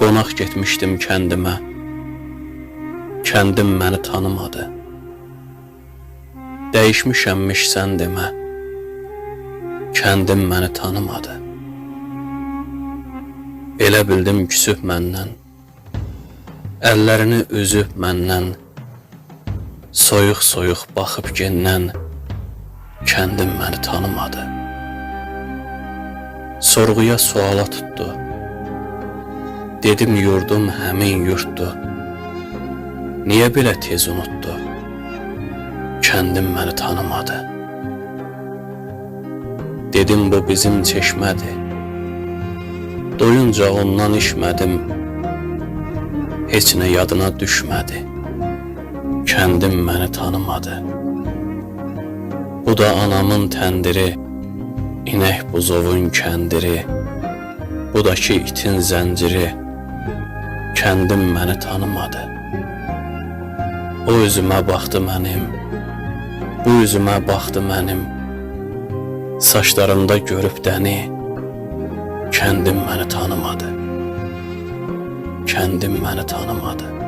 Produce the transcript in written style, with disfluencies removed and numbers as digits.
Qonaq getmişdim kəndimə, kəndim məni tanımadı. Dəyişmişəmmiş sən demə, kəndim məni tanımadı. Elə bildim küsüb məndən, əllərini üzüb məndən, soyuq-soyuq baxıb gendən, kəndim məni tanımadı. Sorğuya suala tutdu, dedim yurdum həmin yurtdu. Niyə belə tez unutdu, kəndim məni tanımadı. Dedim bu bizim çeşmədir, doyunca ondan içmədim, heç nə yadına düşmədi, kəndim məni tanımadı. Bu da anamın təndiri, inək buzovun kəndiri, bu da ki itin zənciri, kəndim məni tanımadı. O üzümə baxdı mənim, bu üzümə baxdı mənim, saçlarımda görüb dəni, kəndim məni tanımadı, kəndim məni tanımadı.